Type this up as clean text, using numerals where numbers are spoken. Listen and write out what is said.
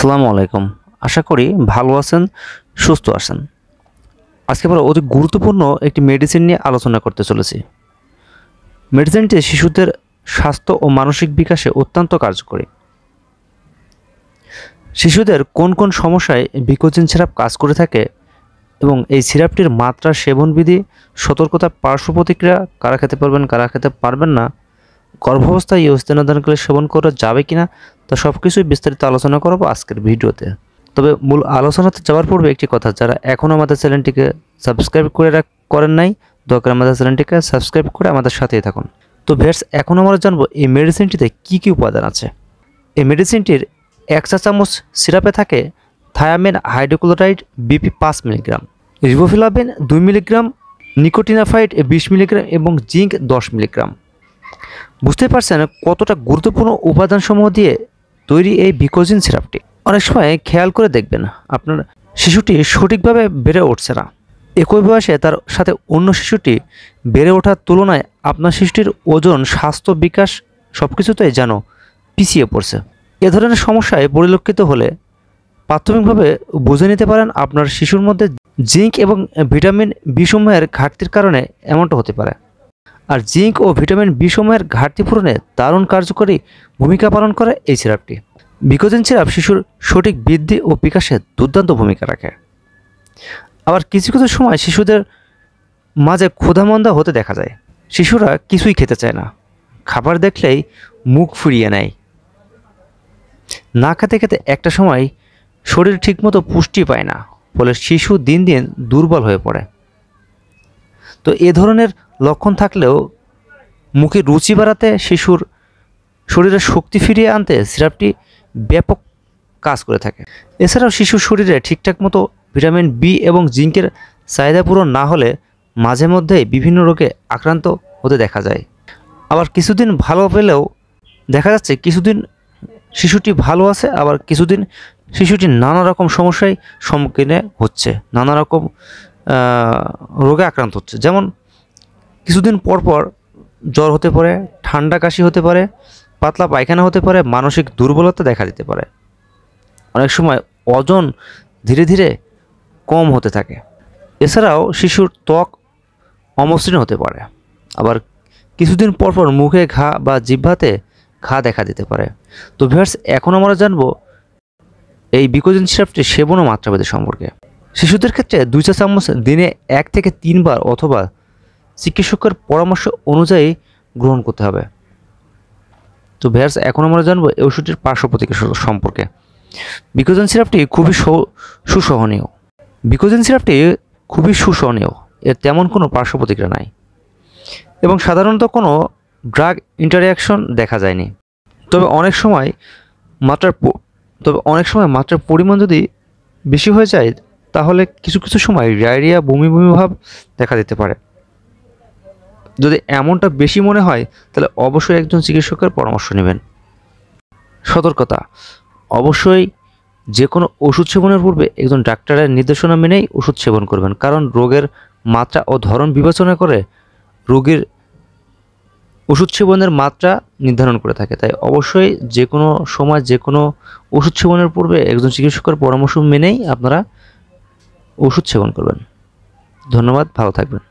আসসালামু আলাইকুম। আশা করি ভালো আছেন, সুস্থ আছেন। আজকে আমরা অতি গুরুত্বপূর্ণ একটি মেডিসিন নিয়ে আলোচনা করতে চলেছি। মেডিসিনটি শিশুদের স্বাস্থ্য ও মানসিক বিকাশে অত্যন্ত কার্যকরী। শিশুদের কোন কোন সমস্যায় ভিকোজিন সিরাপ কাজ করে থাকে এবং এই সিরাপটির মাত্রা, সেবনবিধি, সতর্কতা, পার্শ্ব প্রতিক্রিয়া, কারা খেতে পারবেন, কারা খেতে পারবেন না, গর্ভাবস্থায় এই স্তন্যদানকালে সেবন করা যাবে কিনা, তা সব কিছুই বিস্তারিত আলোচনা করব আজকের ভিডিওতে। তবে মূল আলোচনাতে যাওয়ার পূর্বে একটি কথা, যারা এখনও আমাদের চ্যানেলটিকে সাবস্ক্রাইব করেন নাই, দয়া করে আমাদের চ্যানেলটিকে সাবস্ক্রাইব করে আমাদের সাথেই থাকুন। তো ভিউয়ার্স, এখন আমরা জানবো এই মেডিসিনটিতে কী কী উপাদান আছে। এই মেডিসিনটির 1 চা চামচ সিরাপে থাকে thiamine hydrochloride BP 5 milligram, riboflavin 2 milligram, nicotinamide 20 milligram এবং জিঙ্ক 10 মিলিগ্রাম। বুঝতে পারছেন কতটা গুরুত্বপূর্ণ উপাদানসমূহ দিয়ে তৈরি এই ভিকোজিন সিরাপটি। অনেক সময় খেয়াল করে দেখবেন আপনার শিশুটি সঠিকভাবে বেড়ে উঠছে না। একই বয়সে তার সাথে অন্য শিশুটি বেড়ে ওঠার তুলনায় আপনার শিশুটির ওজন, স্বাস্থ্য, বিকাশ সব কিছুতেই যেন পিছিয়ে পড়ছে। এ ধরনের সমস্যায় পরিলক্ষিত হলে প্রাথমিকভাবে বুঝে নিতে পারেন আপনার শিশুর মধ্যে জিঙ্ক এবং ভিটামিন বি সমূহের ঘাটতির কারণে এমনটা হতে পারে। আর জিঙ্ক ও ভিটামিন বি সমূহের ঘাটতি পূরণে দারুণ কার্যকরী ভূমিকা পালন করে এই সিরাপটি। ভিকোজিন সিরাপ শিশুর সঠিক বৃদ্ধি ও বিকাশে দুর্দান্ত ভূমিকা রাখে। আবার কিছু কিছু সময় শিশুদের মাঝে ক্ষুধামন্দা হতে দেখা যায়। শিশুরা কিছুই খেতে চায় না, খাবার দেখলেই মুখ ফিরিয়ে নেয়। না খেতে খেতে একটা সময় শরীর ঠিকমতো পুষ্টি পায় না, ফলে শিশু দিন দিন দুর্বল হয়ে পড়ে। তো এ ধরনের লক্ষণ থাকলেও মুখে রুচি বাড়াতে, শিশুর শরীরে শক্তি ফিরিয়ে আনতে সিরাপটি ব্যাপক কাজ করে থাকে। এছাড়াও শিশুর শরীরে ঠিকঠাক মতো ভিটামিন বি এবং জিঙ্কের চাহিদা পূরণ না হলে মাঝে মধ্যেই বিভিন্ন রোগে আক্রান্ত হতে দেখা যায়। আবার কিছুদিন ভালো পেলেও দেখা যাচ্ছে কিছুদিন শিশুটি ভালো আছে, আবার কিছুদিন শিশুটি নানা রকম সমস্যায় সম্মুখীন হচ্ছে, নানা রকম রোগে আক্রান্ত হচ্ছে। যেমন কিছুদিন পর পর জ্বর হতে পারে, ঠান্ডা কাশি হতে পারে, পাতলা পায়খানা হতে পারে, মানসিক দুর্বলতা দেখা দিতে পারে। অনেক সময় ওজন ধীরে ধীরে কম হতে থাকে। এছাড়াও শিশুর ত্বক অমসৃণ হতে পারে। আবার কিছুদিন পর পর মুখে ঘা বা জিহ্বাতে ঘা দেখা দিতে পারে। তো ভিউয়ার্স, এখন আমরা জানবো এই ভিকোজিন সিরাপটির সেবন ও মাত্রাভেদ সম্পর্কে। শিশুদের ক্ষেত্রে 2 চা চামচ দিনে 1 থেকে 3 বার অথবা চিকিৎসকের পরামর্শ অনুযায়ী গ্রহণ করতে হবে। তো ভিউয়ার্স, এখন আমরা জানবো এই ওষুধটির পার্শ্ব প্রতিক্রিয়া সম্পর্কে। ভিকোজিন সিরাপটি খুবই সুসহনীয়। ভিকোজিন সিরাপটি খুবই সুসহনীয়, এর তেমন কোনো পার্শ্ব প্রতিক্রিয়া নাই এবং সাধারণত কোনো ড্রাগ ইন্টারঅ্যাকশন দেখা যায়নি। তবে অনেক সময় মাত্রার পরিমাণ যদি বেশি হয়ে যায় তাহলে কিছু কিছু সময় ডায়রিয়া, বমি বমি ভাব দেখা দিতে পারে। যদি এমনটা বেশি মনে হয় তাহলে অবশ্যই একজন চিকিৎসকের পরামর্শ নেবেন। সতর্কতা: অবশ্যই যে কোনো ওষুধ সেবনের পূর্বে একজন ডাক্তারের নির্দেশনা মেনেই ওষুধ সেবন করবেন, কারণ রোগের মাত্রা ও ধরন বিবেচনা করে রোগীর ওষুধ সেবনের মাত্রা নির্ধারণ করে থাকে। তাই অবশ্যই যে কোনো সময় যে কোনো ওষুধ সেবনের পূর্বে একজন চিকিৎসকের পরামর্শ মেনেই আপনারা ওষুধ সেবন করবেন। ধন্যবাদ, ভালো থাকবেন।